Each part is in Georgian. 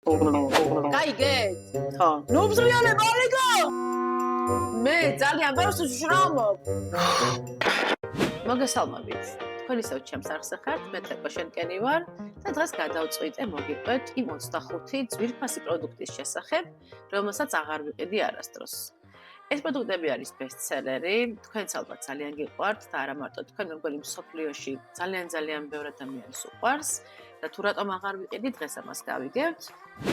გაიგეთ? ხო. ნუ ბზრიანე ბალიკო! მე ძალიან ბევრს ვშრომობ. მოგესალმებით. თქვენ ისევ ჩემს არხზე ხართ, მე თეკო შენკენი ვარ და დღეს გადავწყვიტე მოგიყვეთ იმ 25 ძვირფასი პროდუქტის შესახებ, რომელსაც აღარ ვიყიდი არასდროს. ეს პროდუქტები არის ბესტსელერი, თქვენც ალბათ ძალიან გიყვართ და არა მარტო თქვენ, როგორი მსოფლიოში ძალიან ბევრი ადამიანს უყვარს და თუ რატომ აღარ ვიყიდი, დღეს ამას გავიგებთ.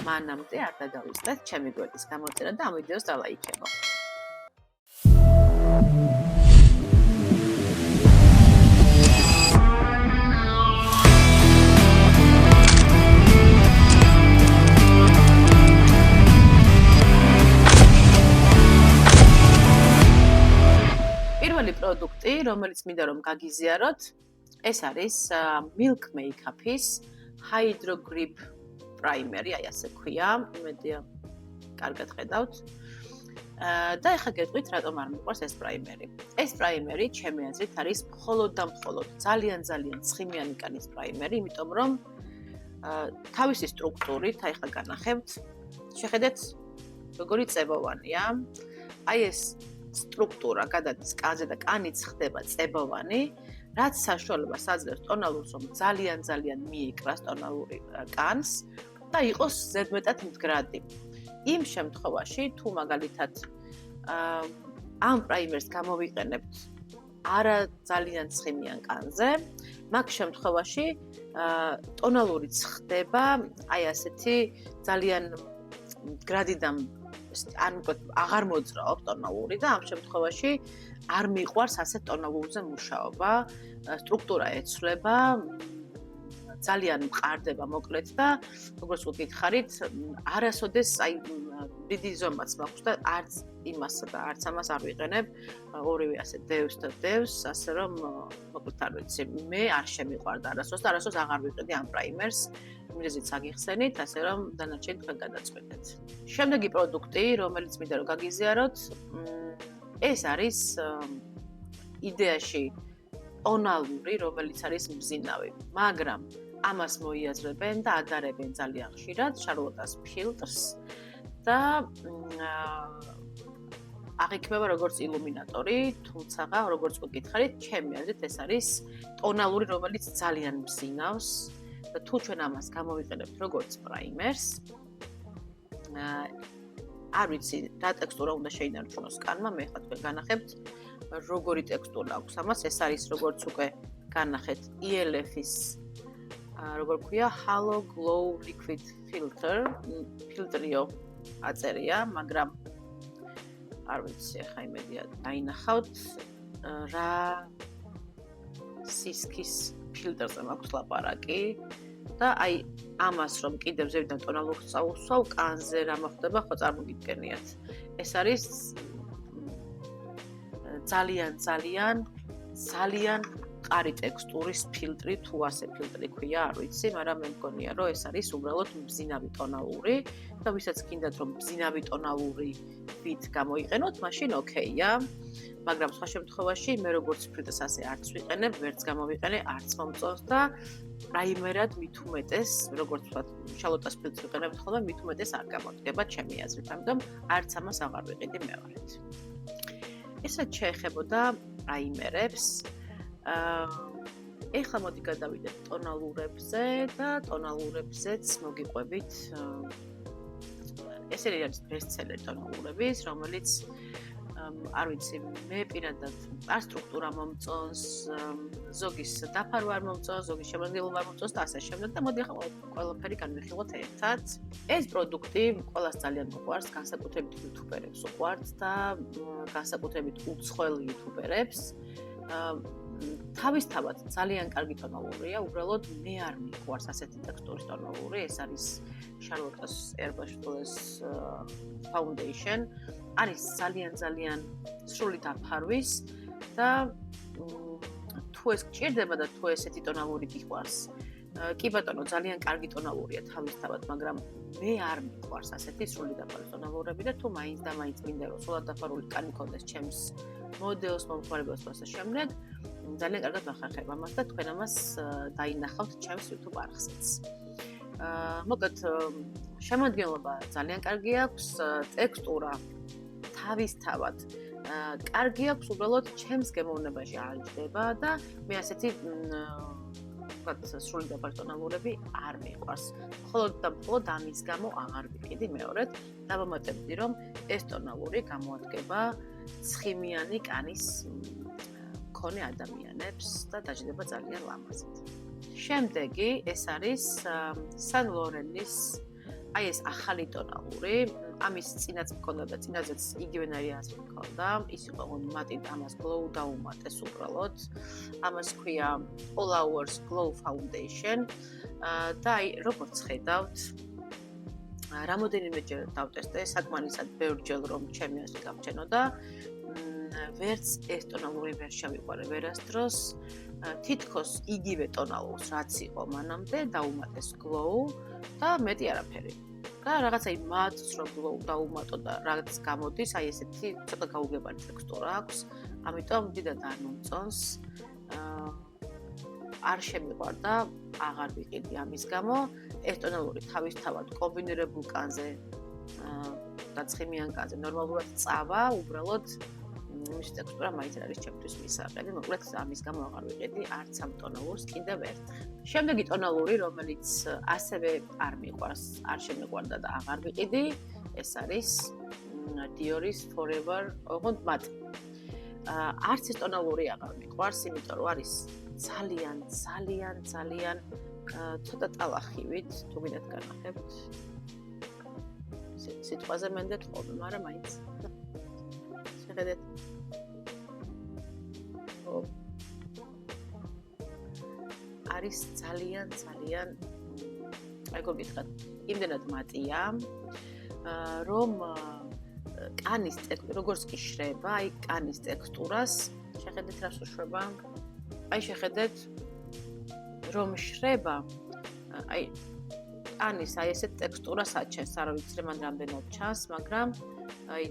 მანამდე არ დაგავიწყდეთ ჩემი გვერდის გამოწერა და ამ ვიდეოს დალაიქებო. პირველი პროდუქტი, რომელიც მინდა რომ გაგიზიაროთ, ეს არის Milk Makeup-ის Hydro Grip პრაიმერი, აი ასე ქვია, იმედია კარგად ხედავთ. და ეხლა გეტყვით, რატომ არ მიყვარს ეს პრაიმერი. ეს პრაიმერი, ჩემი აზრით, არის მხოლოდ და მხოლოდ ძალიან ცხიმიანი კანის პრაიმერი, იმიტომ რომ თავისი სტრუქტურით, აი ეხლა განახებთ, შეხედეთ, როგორი წებოვანია. აი ეს სტრუქტურა გადადის კანზე და კანიც ხდება წებოვანი, რაც საშუალებას აძლევს ტონალურს, რომ ძალიან მიეკრას ტონალური კანს და იყოს ზედმეტად მდგრადი. იმ შემთხვევაში, თუ მაგალითად ამ პრაიმერს გამოვიყენებთ არა ძალიან ცხიმიან კანზე, მაგ შემთხვევაში ტონალურიც ხდება აი ასეთი ძალიან მდგრადი და ან აღარ მოძრაობს ტონალური და ამ შემთხვევაში არ მიყვარს ასეთ ტონალურზე მუშაობა, სტრუქტურა ეცვლება, ძალიან მყარდება მოკლედ და როგორც ვკითხარით, არასოდეს აი დიდი ზომაც მაქვს და არც იმასა და არც ამას არ ვიყენებ, ორივე ასე დევს და დევს, ასე რომ მოკლედ არ ვიცი, მე არ შემიყვარდა არასოდეს და არასოდეს აღარ ვიყიდი ამ პრაიმერს. მიზეზით აგიხსენით, ასე რომ დანარჩენი თქვენ გადაწყვეტეთ. შემდეგი პროდუქტი, რომელიც მინდა რომ გაგიზიაროთ, ეს არის იდეაში ტონალური, რომელიც არის მბზინავი, მაგრამ ამას მოიაზრებენ და ადარებენ ძალიან ხშირად შარლოტას ფილტრს და აღიქმება როგორც ილუმინატორი, თუმცა როგორც ვკითხარით, ჩემი აზრით ეს არის ტონალური, რომელიც ძალიან მბზინავს. და თუ ჩვენ ამას გამოვიყენებთ როგორც პრაიმერს, არ ვიცი, რა ტექსტურა უნდა შეინარჩუნოს კანმა, მე ხა თქვენ განახებთ, როგორი ტექსტურა აქვს ამას, ეს არის როგორც უკვე განახეთ ELF-ის, როგორ ქვია, Halo Glow Liquid Filter, ფილტრიო აწერია, მაგრამ არ ვიცი, ხა იმედია დაინახავთ, რა სისქის ფილტრზე მაქვს ლაპარაკი და აი ამას რომ კიდევ ზევიდან ტონალურს წაუსვავ, კანზე რა მოხდება, ხო წარმოგიდგენიათ. ეს არის ძალიან მყარი ტექსტურის ფილტრი, თუ ასე ფილტრი ქვია, არ ვიცი, მაგრამ მე მგონია, რომ ეს არის უბრალოდ მბზინავი ტონალური და ვისაც გინდათ რომ მბზინავი ტონალური ვით გამოიყენოთ, მაშინ ოკეია. მაგრამ სხვა შემთხვევაში მე როგორც ფილტრს ასე არც ვიყენებ, ვერც გამოვიყენე, არც მომწონს და პრაიმერად მით უმეტეს, როგორც ვთქვათ, შალოტას ფილტრს ვიყენებთ ხოლმე, მით უმეტეს არ გამოდგება ჩემი აზრით, ამიტომ არც ამას აღარ ვიყიდი მეორედ. ესე შეეხებოდა პრაიმერებს. ეხლა მოდი გადავიდეთ ტონალურებზე და ტონალურებზეც მოგიყვებით. ეს არის ბესტსელერი ტონალურების, რომელიც არ ვიცი, მე პირადად არ სტრუქტურა მომწონს, ზოგის დაფარვა არ მომწონს, ზოგის შემოდგენილობა არ მომწონს და ასე შემდეგ და მოდი ახლა ყველაფერი განვიხილოთ ერთად. ეს პროდუქტი ყველას ძალიან უყვარს, განსაკუთრებით იუთუბერებს უყვართ და განსაკუთრებით უცხოელ იუთუბერებს. თავისთავად ძალიან კარგი ტონალურია, უბრალოდ მე არ მიყვარს ასეთი ტექსტურის ტონალური, ეს არის Charlotte's Herbashtless Foundation. არის ძალიან სრული დაფარვის და თუ ეს გჭირდება და თუ ესეთი ტონალური გიყვარს. კი ბატონო, ძალიან კარგი ტონალურია თავისთავად, მაგრამ მე არ მიყვარს ასეთი სრული დაფარვის ტონალურები და თუ მაინც და მაინც მინდა რომ სრულად დაფარული კანი ქონდეს ჩემს მოდელს, მომხმარებელს და ასე შემდეგ, ძალიან კარგად ვახერხებ ამას და თქვენ ამას დაინახავთ ჩემს YouTube არხზეც. მოკლედ შემადგენლობა ძალიან კარგი აქვს, ტექსტურა თავისთავად კარგი აქვს, უბრალოდ ჩემს გემოვნებაში არ იჯდება და მე ასეთი ვთქვათ, სრული დაბალტონალურები არ მიყვარს. მხოლოდ და მხოლოდ ამის გამო აღარ ვიყიდი მეორედ, დავამატებდი, რომ ეს ტონალური გამოადგება ცხიმიანი კანის მქონე ადამიანებს და დაჯდება ძალიან ლამაზად. შემდეგი ეს არის Saint Laurent-ის აი ეს ახალი ტონალური, ამის წინაც მქონდა და წინაზეც იგივენაირად მქონდა, ის იყო მატი და ამას glow დაუმატეს უბრალოდ. ამას ქვია All Hours Glow Foundation და აი როგორც ხედავთ, რამოდენიმეჯერ დავტესტე, საკმარისად ბევრჯერ რომ ჩემი ასე გამჩენოდა, ვერც ეს ტონალური ვერ შევიყვარე ვერასდროს, თითქოს იგივე ტონალურს რაც იყო მანამდე, დაუმატეს glow და მეტი არაფერი. და რაღაცა იმათს რომ glow დაუმატო და რაღაც გამოდის, აი ესეთი ცოტა გაუგებარი ტექსტურა აქვს, ამიტომ დიდად არ მომწონს. არ შემიყვარდა, აღარ ვიყიდი ამის გამო. ეს ტონალური თავისთავად კომბინირებულ კანზე და ცხიმიან კანზე ნორმალურად წავა, უბრალოდ მის ტექსტურა მაინც არის ჩემთვის მისაღები, მოკლედ ამის გამო აღარ ვიყიდი არც ამ ტონალურს კიდევ ერთხელ. შემდეგი ტონალური, რომელიც ასევე არ მიყვარს, არ შემიყვარდა და აღარ ვიყიდი, ეს არის Dior-ის Forever ოღონდ მატ. არც ეს ტონალური აღარ მიყვარს, იმიტომ რომ არის ძალიან ცოტა ტალახივით, თუ გინდათ განახებთ. სიტყვაზე მენდეთ ხოლმე, მაგრამ მაინც შეხედეთ. არის ძალიან როგორ გითხრათ, იმდენად მატია, რომ კანის როგორც კი შრება, აი კანის ტექსტურას, შეხედეთ რას უშვება. აი შეხედეთ, რომ შრება, აი კანის აი ესეთ ტექსტურას აჩენს, არ ვიცი მან რამდენად ჩანს, მაგრამ აი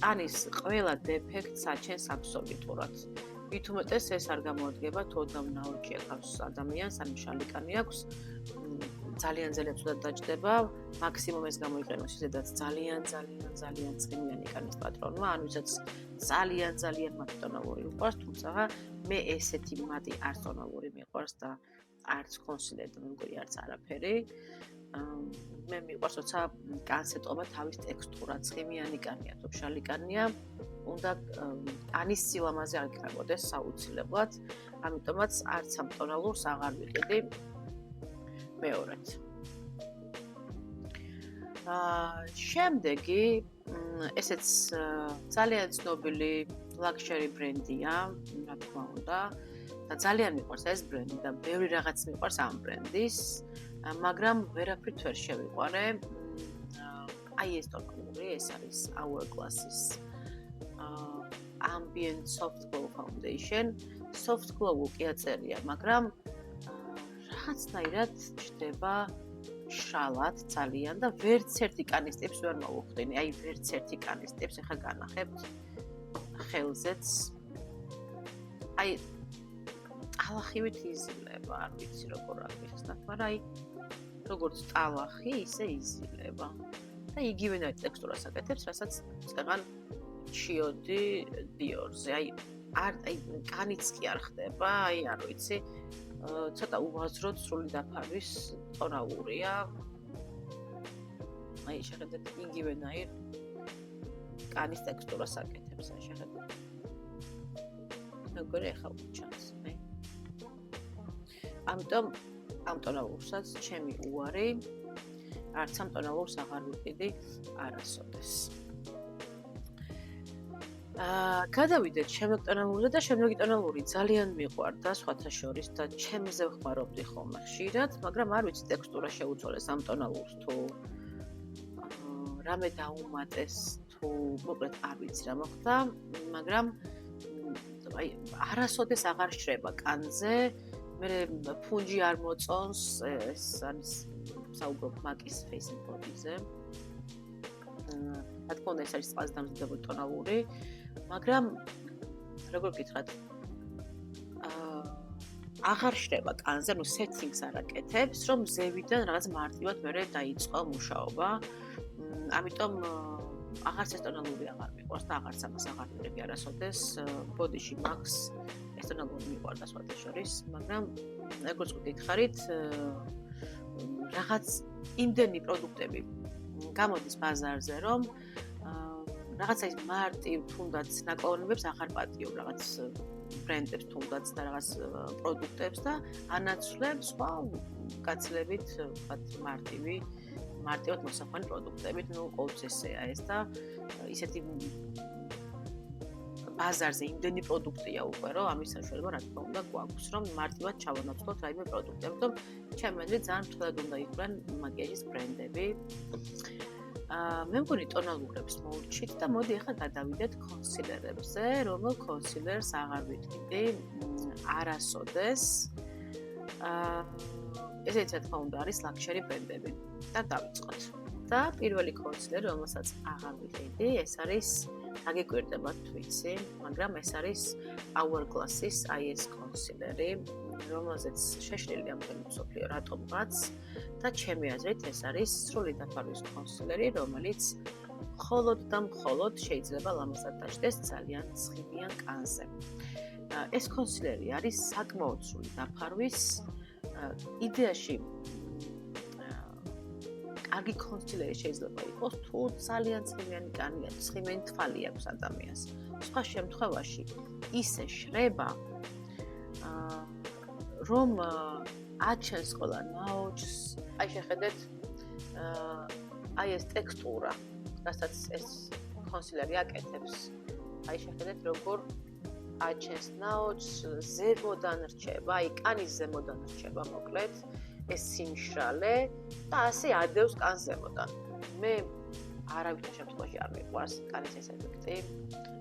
კანის ყველა დეფექტს აჩენს აბსოლუტურად. მით უმეტეს ეს არ გამოადგება, თუ ოდნავ-ნაოჭი აქვს ადამიანს, ან მშრალი კანი აქვს, ძალიან ცუდად დაჯდება, მაქსიმუმ ეს გამოიყენოს ისედაც ძალიან ცხიმიანი კანის პატრონმა, ან ვისაც ძალიან მატი ტონალური მიყვარს, თუმცა მე ესეთი მატი არც ტონალური მიყვარს და არც კონსილერი და მეგონი არც არაფერი. მე მიყვარს, როცა კანს ეტყობა თავის ტექსტურა, ცხიმიანი კანია, თუ მშრალი კანია, უნდა კანის სილამაზე არ იქნებოდეს საუცილებლად, ამიტომაც არც ამ ტონალურს აღარ ვიყიდი მეორედ. შემდეგი ესეც ძალიან ცნობილი luxury ბრენდია, რა თქმა უნდა, და ძალიან მიყვარს ეს ბრენდი და ბევრი რაღაც მიყვარს ამ ბრენდის, მაგრამ ვერაფრით ვერ შევიყვარე. აი ეს ტონალური, ეს არის Hourglass-ის Ambient Soft Glow Foundation. Soft Glow კი აწერია, მაგრამ რაღაცნაირად ჩდება შრალად ძალიან და ვერც ერთი კანის ტიპს ვერ მოვუხდინი. აი ვერც ერთი კანის ტიპს ახლა განახებთ ხელზეც. აი ტალახივით იზილება, არ ვიცი როგორ აღიხსნათ, მაგრამ აი როგორც ტალახი, ისე იზილება. და იგივენაირ ტექსტურას აკეთებს, რასაც წეღან ჩიოდი Dior-ზე. აი კანიც კი არ ხდება, აი არ ვიცი, ცოტა უაზროდ სრული დაფარვის ტონალურია. აი შეხედეთ იგივენაირ კანის ტექსტურას აკეთებს, აი შეხედეთ. როგორ ახლა ჩანს, მე. ამიტომ ამ ტონალურსაც ჩემი უარი, არც ამ ტონალურს აღარ ვიყიდი არასოდეს. გადავიდეთ შემდეგ ტონალურზე და შემდეგი ტონალური ძალიან მიყვარდა სხვათა შორის და ჩემზე ვხმარობდი ხოლმე ხშირად, მაგრამ არ ვიცი ტექსტურა შეუცვალეს ამ ტონალურს თუ რამე დაუმატეს, თუ მოკლედ არ ვიცი რა მოხდა, მაგრამ აი არასოდეს აღარ შრება კანზე, მე ფუნჯი არ მოწონს, ეს არის საუბრობ მაკის Face and Body-ზე. რა თქმა უნდა, ეს არის წყალს დამზადებული ტონალური, მაგრამ როგორ გითხრათ, აღარ შრება კანზე, setting-ს არ აკეთებს, რომ ზევიდან რაღაც მარტივად მერე დაიწყო მუშაობა. ამიტომ აღარც ეს ტონალური აღარ მიყვარს და აღარც ამას აღარ ვიღები არასოდეს. Body-ში მაქვს ეს ტონალური მიყვარდა სხვადასხვის, მაგრამ როგორც გითხარით, რაღაც იმდენი პროდუქტები გამოდის ბაზარზე, რომ რაღაცა ის მარტივ თუნდაც ნაკლონებებს აღარ პატიო რაღაც ბრენდებს თუნდაც და რაღაც პროდუქტებს და ანაცვლებს სხვა კაცლებით ვთქვათ მარტივად მოსაყვანი პროდუქტებით, ყოველთვის ესეა ეს და ისეთი ბაზარზე იმდენი პროდუქტია უკვე, რომ ამის საშუალება რა თქმა უნდა გვაქვს, რომ მარტივად ჩავანაცვლოთ რაიმე პროდუქტი. ამიტომ ჩემი აზრით ძალიან ფრთხილად უნდა იყვნენ მაკიაჟის ბრენდები. მე მგონი ტონალურებს მოვურჩით და მოდი ახლა გადავიდეთ კონსილერებზე, რომელ კონსილერს აღარ ვიტყიდი არასოდეს. ესეც რა თქმა უნდა არის ლაქშერი ბრენდები და დავიწყოთ. და პირველი კონსილერი, რომელსაც აღარ ვიტყიდი, ეს არის აგიკვირდებათ ვიცი, მაგრამ ეს არის Hourglass-ის IS კონსილერი, რომელზეც შეშლილი ამბები მსოფლიო რატომღაც და ჩემი აზრით ეს არის სრული დაფარვის კონსილერი, რომელიც მხოლოდ და მხოლოდ შეიძლება ლამაზად დაჯდეს ძალიან ცხიმიან კანზე. ეს კონსილერი არის საკმაოდ სრული დაფარვის იდეაში კარგი კონსილერი შეიძლება იყოს თუ ძალიან ცხიმიანი კანია, ცხიმიანი თვალი აქვს ადამიანს. სხვა შემთხვევაში ისე შრება რომ აჩენს ყველა ნაოჭს, აი შეხედეთ აი ეს ტექსტურა, რასაც ეს კონსილერი აკეთებს. აი შეხედეთ როგორ აჩენს ნაოჭს, ზემოდან რჩება, აი კანის ზემოდან რჩება მოკლედ ეს სიმშრალე და ასე ადევს კანს ზემოდან. მე არავითარ შემთხვევაში არ მიყვარს კანის ეს ეფექტი.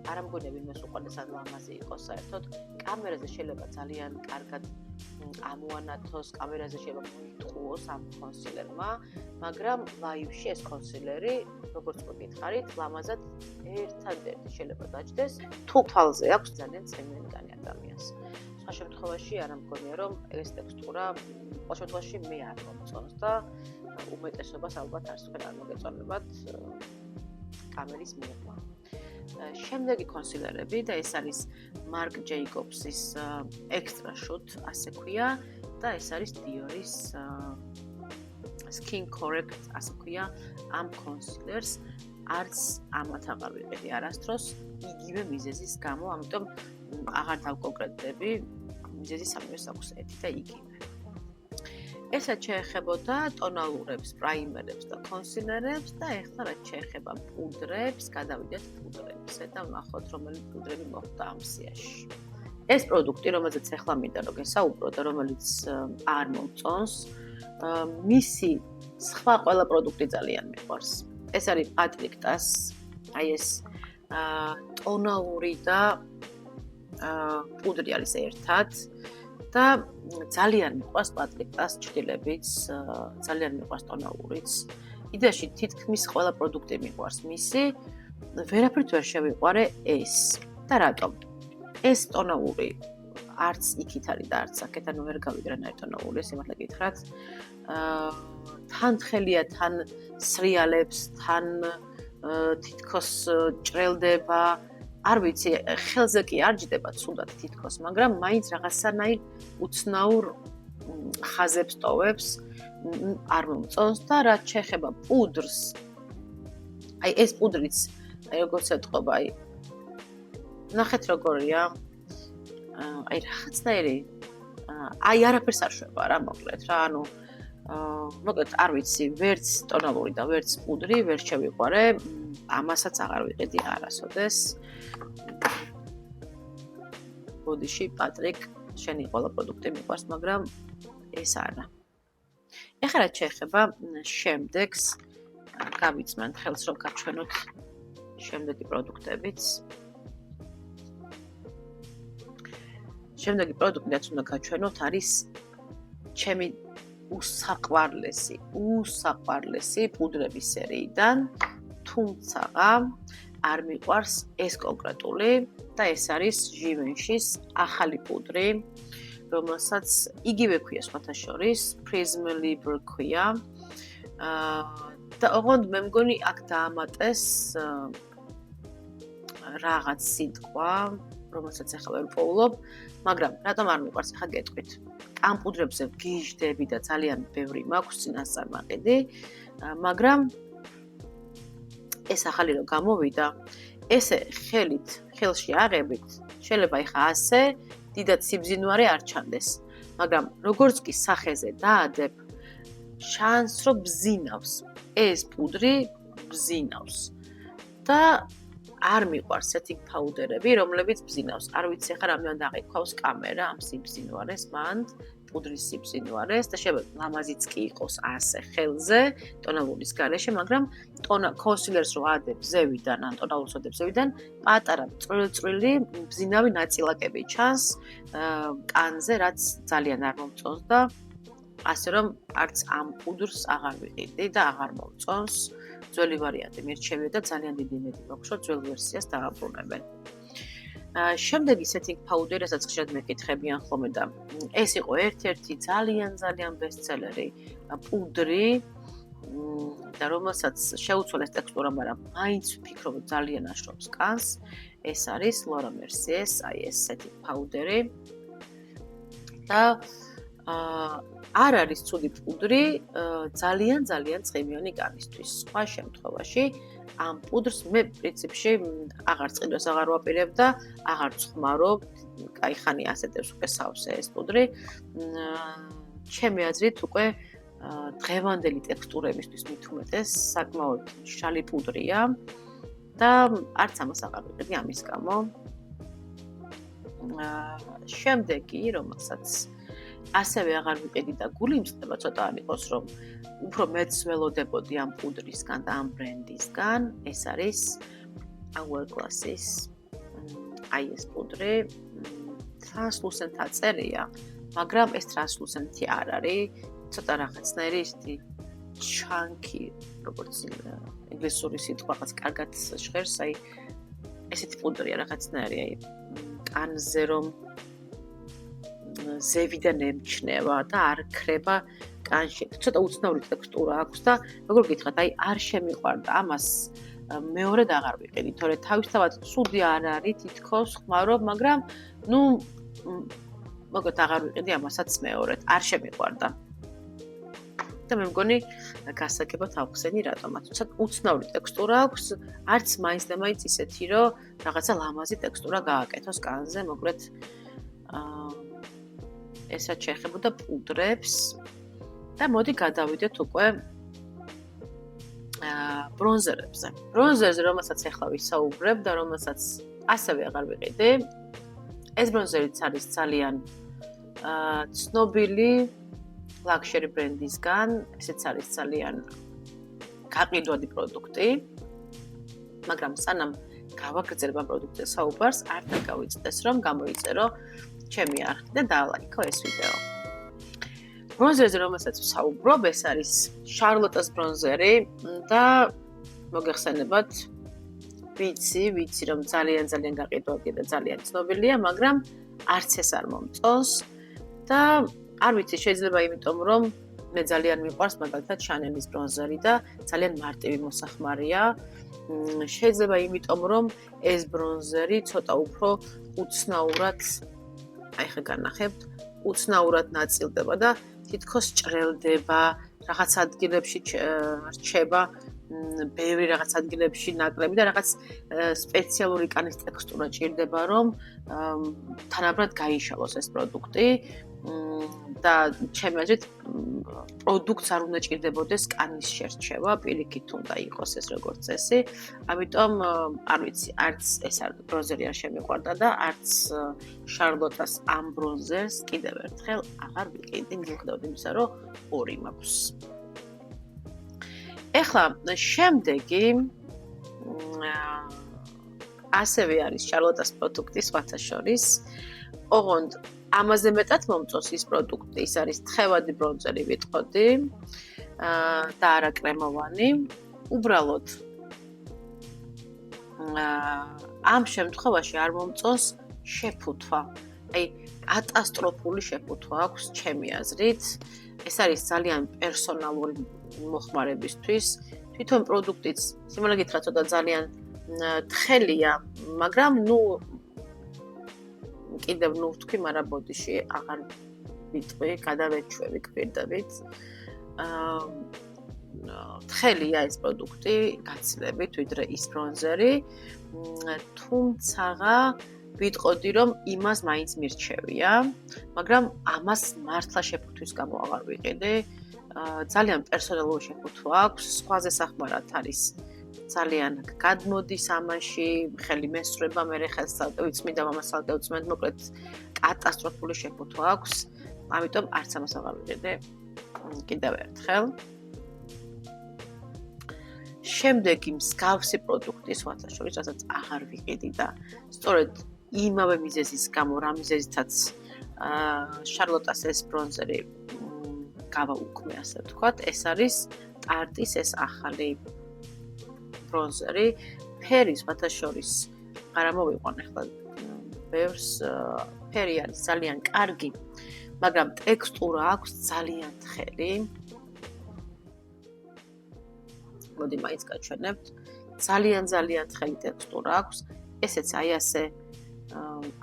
არ ამგონია ვინმეს უყვარდეს ან ლამაზი იყოს საერთოდ. კამერაზე შეიძლება ძალიან კარგად ამოანათოს, კამერაზე შეიძლება მოიტყუოს ამ კონსილერმა, მაგრამ ლაივში ეს კონსილერი, როგორც გითხარით, ლამაზად ერთადერთი შეიძლება დაჯდეს, თუ თვალზე აქვს ძალიან ცხიმიანი კანი ადამიანს. სხვა შემთხვევაში არ ამგონია რომ ეს ტექსტურა ყოველ შემთხვევაში მე არ მომწონს და უმეტესობას ალბათ არც თქვენ არ მოგეწონებათ კამერის მიღმა. შემდეგი კონსილერები და ეს არის Marc Jacobs-ის Extra Shoot, ასე ქვია და ეს არის Dior-ის Skin Correct, ასე ქვია ამ კონსილერს არც ამათ აღარ ვიყიდი არასდროს იგივე მიზეზის გამო, ამიტომ აღარ დავკონკრეტდები, მიზეზი სამივეს აქვს ერთი და იგივე. ესაც შეეხებოდა ტონალურებს, პრაიმერებს და კონსილერებს და ეხლა რაც შეეხება პუდრებს, გადავიდეთ პუდრებზე და ვნახოთ რომელი პუდრები მოხდა ამ სიაში. ეს პროდუქტი, რომელზეც ეხლა მინდა რომ გესაუბრო და რომელიც არ მომწონს, მისი სხვა ყველა პროდუქტი ძალიან მიყვარს. ეს არის პატრიკტას, აი ეს ტონალური და პუდრი არის ერთად. და ძალიან მიყვარს პატრიკტას ჭრილებიც, ძალიან მიყვარს ტონალურიც. იდეაში თითქმის ყველა პროდუქტი მიყვარს მისი, ვერაფრით ვერ შევიყვარე ეს. და რატომ? ეს ტონალური არც იქით არის და არც აქეთ, ანუ ვერ გავიგრა ნაირ ტონალური, სიმართლე გითხრათ. თან თხელია, თან სრიალებს, თან თითქოს ჭრელდება. არ ვიცი, ხელზე კი არ ჯდება ცუდად თითქოს, მაგრამ მაინც რაღაცანაირ უცნაურ ხაზებს ტოვებს, არ მომწონს და რაც შეეხება პუდრს. აი ეს პუდრიც, აი როგორც ეთყობა, ნახეთ როგორია. აი რაღაცნაირი აი არაფერს არ შვება რა მოკლედ რა, ანუ მოკლედ არ ვიცი, ვერც ტონალური და ვერც პუდრი ვერ შევიყვარე, ამასაც აღარ ვიყიდი არასოდეს. ბოდიში პატრიკ, შენი ყველა პროდუქტი მიყვარს, მაგრამ ეს არა. ეხლა რაც შეეხება შემდეგს, გავიწმენთ ხელს რომ გაჩვენოთ შემდეგი პროდუქტებიც. შემდეგი პროდუქტი რაც უნდა გაჩვენოთ არის ჩემი უსაყვარლესი პუდრების სერიიდან, თუმცა არ მიყვარს ეს კონკრეტული და ეს არის Givenchy-ის ახალი პუდრი, რომელსაც იგივე ქვია სხვათა შორის, Prism Libre ქვია. და ოღონდ მე მგონი აქ დაამატეს რაღაც სიტყვა, რომელსაც ახლა ვერ პოულობ, მაგრამ რატომ არ მიყვარს ახლა გეტყვით. ამ პუდრებზე გიჟდები და ძალიან ბევრი მაქვს წინასწარმაყიდი, მაგრამ ეს ახალი რო გამოვიდა, ესე ხელში აღებით, შეიძლება ეხა ასე დიდად სიბზინვარე არ ჩანდეს, მაგრამ როგორც კი სახეზე დაადებ, შანს რომ ბზინავს. ეს პუდრი ბზინავს. და არ მიყვარს setting powder-ები, რომლებიც ბზინავს. არ ვიცი ახლა რამდენად აღიქვავს კამერა ამ სიბზინვარეს, მან პუდრის სიბზინვარეს და შეიძლება ლამაზიც კი იყოს ასე ხელზე, ტონალურის გარეშე, მაგრამ კონსილერს რო ადებ ზევიდან, ან ტონალურს ადებ ზევიდან, პატარა წვრილი ბზინავი ნაწილაკები ჩანს კანზე, რაც ძალიან არ მომწონს და ასე რომ არც ამ პუდრს აღარ ვიყიდი და აღარ მომწონს. ძველი ვარიანტი მირჩევია და ძალიან დიდი იმედი მაქვს, რომ ძველ ვერსიას დააბრუნებენ. შემდეგი setting powder, რასაც ხშირად მეკითხებიან ხოლმე და ეს იყო ერთ-ერთი ძალიან ბესტსელერი პუდრი და რომელსაც შეუცვალეს ტექსტურა, მაგრამ მაინც ვფიქრობ ძალიან აშრობს კანს. ეს არის Laura Mercier, აი ეს setting powder-ი. და არ არის ცუდი პუდრი, ძალიან ცხიმიანი კანისთვის. სხვა შემთხვევაში ამ პუდრს მე პრინციპში აღარ წყინვას აღარ ვაპირებ და აღარ ვხმარობ. კაი ხანი ასეთებს უკვე სავსე ეს პუდრი. ჩემი აზრით უკვე დღევანდელი ტექსტურებისთვის მით უმეტეს საკმაოდ შალი პუდრია და არც ამას აღარ ვიყიდი ამის გამო. შემდეგი, რომელსაც ასევე აღარ ვიყიდი და გული მწდება ცოტა არ იყოს, რომ უფრო მეც ველოდებოდი ამ პუდრისგან და ამ ბრენდისგან, ეს არის Hourglass-ის აი ეს პუდრი. Translucent აწერია, მაგრამ ეს translucent არ არის, ცოტა რაღაცნაირი ისეთი chunky, როგორც ინგლისური სიტყვა, რაღაც კარგად ჟღერს, აი ესეთი პუდრია რაღაცნაირი, აი კანზე რომ ზევიდან ემჩნევა და არ ქრება კანში. ცოტა უცნაური ტექსტურა აქვს და როგორ გითხრათ, აი არ შემიყვარდა ამას მეორედ აღარ ვიყიდი, თორე თავისთავად ცუდი არ არის, თითქოს ხმარობ, მაგრამ ნუ მოკლედ აღარ ვიყიდი ამასაც მეორედ, არ შემიყვარდა. და მე მგონი გასაგებად ავხსენი რატომაც. უცნაური ტექსტურა აქვს, არც მაინც და მაინც ისეთი, რომ რაღაცა ლამაზი ტექსტურა გააკეთოს კანზე, მოკლედ ესაც შეეხებოდა პუდრებს და მოდი გადავიდეთ უკვე ბრონზერებზე. ბრონზერზე, რომელსაც ახლა ვისაუბრებ და რომელსაც ასევე აღარ ვიყიდი. ეს ბრონზერიც არის ძალიან ცნობილი luxury ბრენდისგან, ესეც არის ძალიან გაყიდვადი პროდუქტი. მაგრამ სანამ გავაგრძელებ ამ პროდუქტზე საუბარს, არ დაგავიწყდეს, რომ გამოიწერო ჩემი არხი და დაალაიქო ეს ვიდეო. ბრონზერზე, რომელსაც ვსაუბრობ, ეს არის შარლოტას ბრონზერი და მოგეხსენებათ, ვიცი, რომ ძალიან გაყიდვადია და ძალიან ცნობილია, მაგრამ არც ეს არ მომწონს და არ ვიცი, შეიძლება იმიტომ, რომ მე ძალიან მიყვარს მაგალითად Chanel-ის ბრონზერი და ძალიან მარტივი მოსახმარია. შეიძლება იმიტომ, რომ ეს ბრონზერი ცოტა უფრო უცნაურად, აი ხა განახებთ, უცნაურად ნაწილდება და თითქოს ჭრელდება, რაღაც ადგილებში რჩება, ბევრი რაღაც ადგილებში ნაკლები და რაღაც სპეციალური კანის ტექსტურა ჭირდება, რომ თანაბრად გაიშალოს ეს პროდუქტი. და ჩემი აზრით პროდუქტს არ უნდა ჭირდებოდეს კანის შერჩევა, პირიქით უნდა იყოს ეს როგორც წესი. ამიტომ არ ვიცი, არც ეს ბრონზერი არ შემიყვარდა და არც შარლოტას ამ ბრონზერს კიდევ ერთხელ აღარ ვიყიდი, მიუხედავად იმისა, რომ ორი მაქვს. ეხლა შემდეგი ასევე არის შარლოტას პროდუქტი სხვათა შორის. ოღონდ ამაზე მეტად მომწონს ის პროდუქტი, ის არის თხევადი ბრონზერი ვიტყოდი და არა კრემოვანი. უბრალოდ ამ შემთხვევაში არ მომწონს შეფუთვა. აი, კატასტროფული შეფუთვა აქვს ჩემი აზრით. ეს არის ძალიან პერსონალური მოხმარებისთვის. თვითონ პროდუქტიც სიმართლე გითხრათ ცოტა ძალიან თხელია, მაგრამ კიდევ ვთქვი, მაგრამ ბოდიში აღარ ვიტყვი, გადავეჩვევი გვერდებით. თხელია ეს პროდუქტი გაცილებით, ვიდრე ის ბრონზერი, თუმცა ვიტყოდი, რომ იმას მაინც მირჩევია, მაგრამ ამას მართლა შეფუთვის გამო აღარ ვიყიდე. ძალიან პერსონალური შეფუთვა აქვს, სხვაზე სახმარად არის. ძალიან გადმოდის ამაში, ხელი მესწრება, მე ხელს წავიწმიდა, მამას წავიწმენთ, მოკლედ კატასტროფული შეფუთვა აქვს, ამიტომ არც ამას აღარ ვიყიდე. კიდევ ერთხელ. შემდეგი მსგავსი პროდუქტი სხვათა შორის, რასაც აღარ ვიყიდი და სწორედ იმავე მიზეზის გამო, რა მიზეზითაც შარლოტას ეს ბრონზერი გავაუქმე, ასე ვთქვათ, ეს არის ტარტის ეს ახალი ბრონზერი. ფერი სხვათა შორის არ ამოვიყვან ახლა ბევრს, ფერი არის ძალიან კარგი, მაგრამ ტექსტურა აქვს ძალიან თხელი. მოდი მაინც გაჩვენებთ. ძალიან თხელი ტექსტურა აქვს. ესეც აი ასე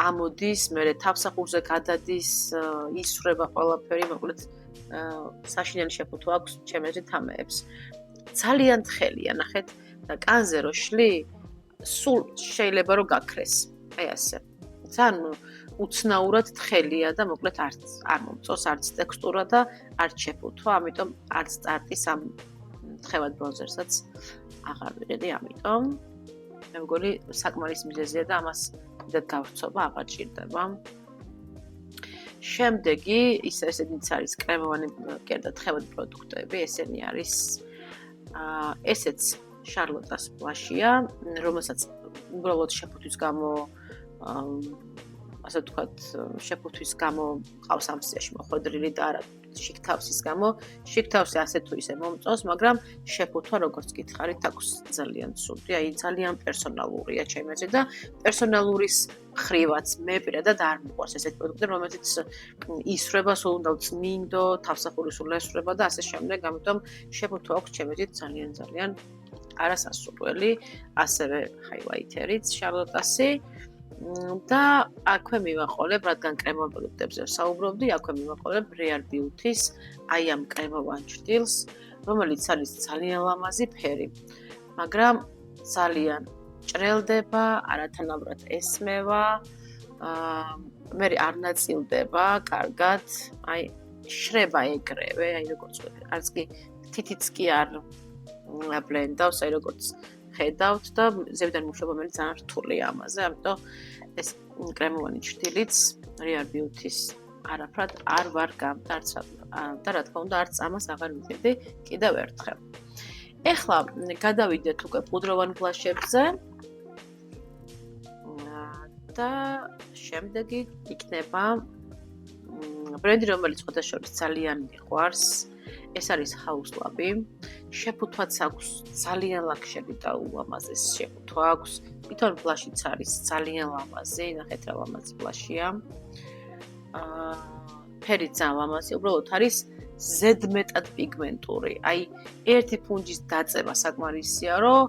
ამოდის, მერე თავსახურზე გადადის, ისვრება ყველაფერი, მოკლედ საშინელი შეფუთვა აქვს ჩემი აზრით ამეებს. ძალიან თხელია, ნახეთ, და კანზე რო შლი, სულ შეიძლება რომ გაქრეს. აი ასე. ძალიან უცნაურად თხელია და მოკლედ არ მომწონს არც ტექსტურა და არც შეფუთვა, ამიტომ არც ტარტის ამ თხევად ბრონზერსაც აღარ ვიყიდი, ამიტომ მე მგონი საკმარის მიზეზია და ამას დიდად გავრცობა აღარ ჭირდება. შემდეგი ესენიც არის კრემოვანი კერდა თხევად პროდუქტები, ესენი არის ესეც შარლოტას პლაშია, რომელსაც უბრალოდ შეფუთვის გამო ასე ვთქვათ, შეფუთვის გამო ყავს ამ სიაში მოხვედრილი და არა შიგთავსის გამო. შიგთავსი ასე თუ ისე მომწონს, მაგრამ შეფუთვა როგორც გითხარით, აქვს ძალიან ცუდი, აი ძალიან პერსონალურია ჩემი აზრით და პერსონალურის ხრივაც მე პირადად არ მიყვარს ესეთი პროდუქტი, რომელიც ისვრება, სულ უნდა წმინდო, თავსახურის სულ ესვრება და ასე შემდეგ, ამიტომ შეფუთვა აქვს ჩემი აზრით ძალიან არასასურველი, ასევე ჰაილაითერიც შარლოტასი. და აქვე მივაყოლებ, რადგან კრემოვან პროდუქტებზე საუბრობდი, აქვე მივაყოლებ Rare Beauty-ს, აი ამ კრემოვან ჭრილს, რომელიც არის ძალიან ლამაზი ფერი, მაგრამ ძალიან ჭრელდება, არათანაბრად ესმევა, მე არ ნაწილდება კარგად, აი შრება ეგრევე, აი როგორც ვთქვი, არც კი თითიც კი არ აბლენდავს, აი როგორც ხედავთ და ზევიდან მუშაობა მე ძალიან რთულია ამაზე, ამიტომ ეს კრემოვანი ჭრილიც Rare Beauty-ს არაფრად არ ვარ გამტარცვა და რა თქმა უნდა არც ამას აღარ ვიყიდი კიდევ ერთხელ. ეხლა გადავიდეთ უკვე პუდროვან ბლაშებზე და შემდეგი იქნება ბრენდი, რომელიც სხვათა შორის ძალიან მიყვარს. ეს არის House Lab-ი. შეფუთვაც აქვს ძალიან ლაქშერი და ულამაზესი შეფუთვა აქვს. თვითონ ბლაშიც არის ძალიან ლამაზი, ნახეთ რა ლამაზი ბლაშია. ფერი ძალიან ლამაზი, უბრალოდ არის ზედმეტად პიგმენტური. აი ერთი ფუნჯის დაწება საკმარისია, რომ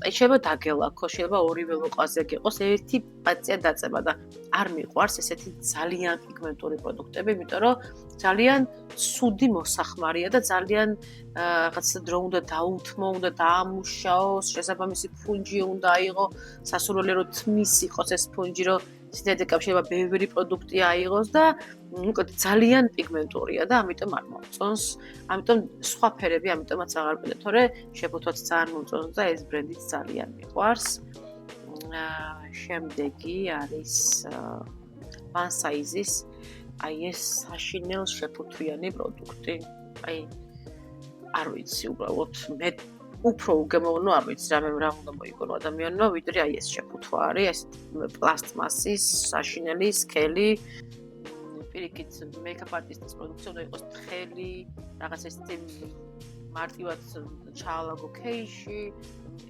აი შეიძლება დაგელაქო, შეიძლება ორივე ლოყაზე გიყოს ერთი პატია დაწება და არ მიყვარს ესეთი ძალიან პიგმენტური პროდუქტები, იმიტომ რომ ძალიან ცუდი მოსახმარია და ძალიან რაღაცა დრო უნდა დაუთმო, უნდა დაამუშაოს, შესაბამისი ფუნჯი უნდა აიღო, სასურველია რომ თმის იყოს ეს ფუნჯი, რომ სინთეტიკა შეიძლება ბევრი პროდუქტი აიღოს და უკეთ ძალიან პიგმენტურია და ამიტომ არ მომწონს. ამიტომ სხვა ფერები ამიტომაც აღარ ვიყიდე, თორე შეფუთვაც ძალიან მომწონს და ეს ბრენდიც ძალიან მიყვარს. შემდეგი არის One Size-ის აი ეს საშინელ შეფუთვიანი პროდუქტი. აი არ ვიცი უბრალოდ მე უფრო უგემოვნო არ ვიცი რა უნდა მოიგონო ადამიანმა, ვიდრე აი ეს შეფუთვა არის, ეს პლასტმასის, საშინელი, სქელი. პირიქით, მეიქაპ არტისტის პროდუქცია უნდა იყოს თხელი, რაღაც ესეთი მარტივად ჩაალაგო ქეიში,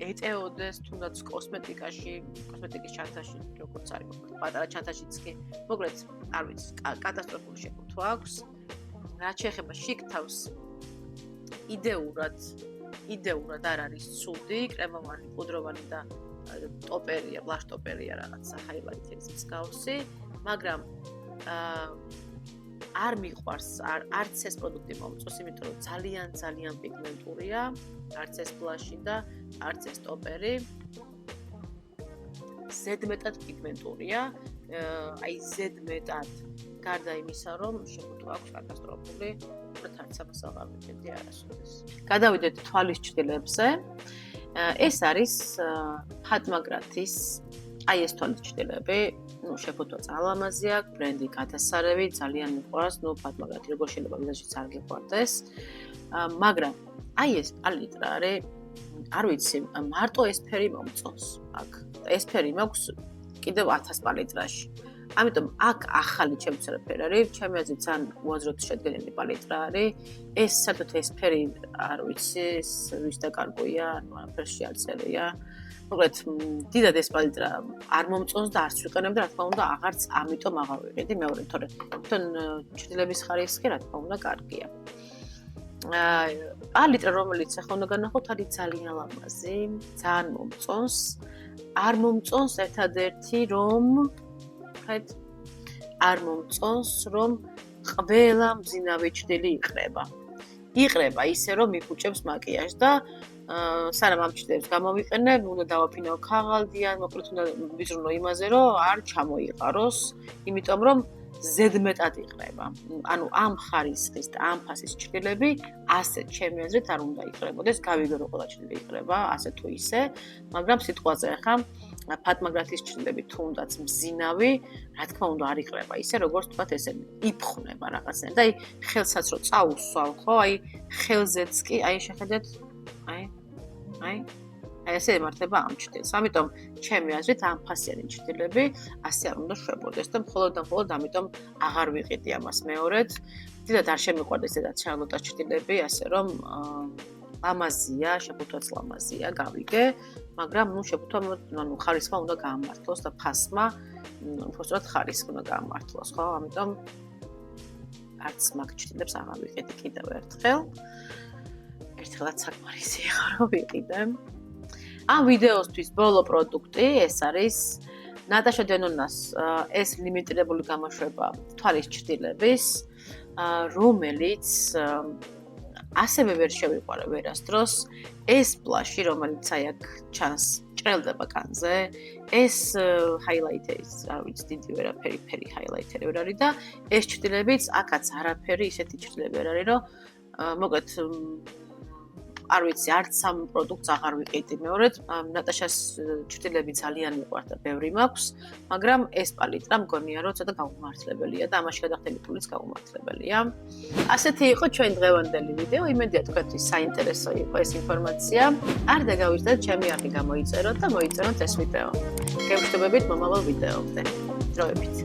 ეტეოდეს თუნდაც კოსმეტიკაში, კოსმეტიკის ჩანთაში, როგორც არის, პატარა ჩანთაშიც კი. მოკლედ, არ ვიცი, კატასტროფული შეფუთვა აქვს. რაც შეეხება შიგ თავს, იდეურად არ არის ცუდი, კრემოვანი, პუდროვანი და ტოპერია, ბლაშ ტოპერია რაღაცა ჰაილაითერის მსგავსი, მაგრამ არ მიყვარს, არც ეს პროდუქტი მომწონს, იმიტომ რომ ძალიან პიგმენტურია, არც ეს ბლაში და არც ეს ტოპერი. ზედმეტად პიგმენტურია, აი ზედმეტად. გარდა იმისა, რომ შეფუთვა აქვს კატასტროფული, უბრალოდ არც აღარ ვიყიდი არასოდეს. გადავიდეთ თვალის ჭრილებზე. ეს არის ფატმაგრათის აი ეს თვალის ჭრილები, შეფუთვა ძალამაზი აქვს, ბრენდი გადასარევი, ძალიან მიყვარს, ფატმაგრათი როგორ შეიძლება ვიზაჟიც არ გიყვარდეს. მაგრამ აი ეს პალიტრა არის, არ ვიცი, მარტო ეს ფერი მომწონს აქ. ეს ფერი მაქვს კიდევ 1000 პალიტრაში. ამიტომ აქ ახალი ჩემთვის ფერი არის, ჩემი აზრით ძალიან უაზროდ შედგენილი პალიტრა არის. ეს საერთოდ ეს ფერი არ ვიცი, ვის დაკარგვია, არაფერში არ წერია. მოკლედ, დიდად ეს პალიტრა არ მომწონს და არც ვიყენებ და რა თქმა უნდა, აღარც ამიტომ აღარ ვიყიდი მეორე, თორე თვითონ ჭრილების ხარისხი რა თქმა უნდა კარგია. პალიტრა რომელიც ახლა უნდა განახოთ, არის ძალიან ლამაზი, ძალიან მომწონს. არ მომწონს ერთადერთი რომ არ მომწონს რომ ყველა მძინავი ჭრილი იყრება. იყრება ისე რომ მიფუჭებს მაკიაჟს და სანამ ამ ჭრილებს გამოვიყენებ, უნდა დავაფინავ ქაღალდიან, მოკლედ უნდა ვიზრუნო იმაზე, რომ არ ჩამოიყაროს, იმიტომ რომ ზედმეტად იყრება. ანუ ამ ხარისხის და ამ ფასის ჭრილები ასეთ ჩემი აზრით არ უნდა იყრებოდეს, გავიგე რომ ყველა ჭრილი იყრება, ასე თუ ისე, მაგრამ სიტყვაზე ახლა ფატმაგრათის ჭრილები თუნდაც მძინავი, რა თქმა უნდა არ იყრება ისე, როგორც თქვათ ესენი იფხნება რაღაცნაირად. და აი ხელსაც რო წაუსვალ, ხო, აი ხელზეც კი, აი შეხედეთ, აი ესე ემართება ამ ჭრილს. ამიტომ ჩემი აზრით ამ ფასიანი ჭრილები ასე არ უნდა შვებოდეს და მხოლოდ ამიტომ აღარ ვიყიდი ამას მეორედ. დიდად არ შემიყვარდა ესედაც შარლოტას ჭრილები, ასე რომ ლამაზია, შეფუთვაც ლამაზია, გავიგე, მაგრამ შეფუთვა, ხარისხმა უნდა გაამართლოს და ფასმა, უბრალოდ ხარისხი უნდა გაამართლოს, ხო? ამიტომ არც მაგ ჭრილებს აღარ ვიყიდი კიდევ ერთხელ. ერთხელაც საკმარისი იყო რომ ვიყიდე. ამ ვიდეოსთვის ბოლო პროდუქტი ეს არის ნატაშა დენონას ეს ლიმიტირებული გამოშვება თვალის ჭრილების, რომელიც ასევე ვერ შევიყვარე ვერასდროს. ეს ბლაში, რომელიც აი აქ ჩანს, ჭრელდება კანზე. ეს ჰაილაითერის, არ ვიცი, დიდი ვერაფერი ჰაილაითერი ვერ არის და ეს ჭრილებიც აქაც არაფერი ისეთი ჭრილები ვერ არის, რომ მოკლედ არ ვიცი, არც ამ პროდუქტს აღარ ვიყიდი მეორედ. ნატაშას ჭრილები ძალიან მიყვარს და ბევრი მაქვს, მაგრამ ეს პალიტრა მგონია, რომ ცოტა გაუმართლებელია და ამაში გადახდელი პულიც გაუმართლებელია. ასეთი იყო ჩვენ დღევანდელი ვიდეო. იმედია თქვენთვის საინტერესო იყო ეს ინფორმაცია. არ დაგავიწყდეთ, ჩემი არხი გამოიწეროთ და მოიწეროთ ეს ვიდეო. გემშვიდობებით მომავალ ვიდეომდე. დროებით.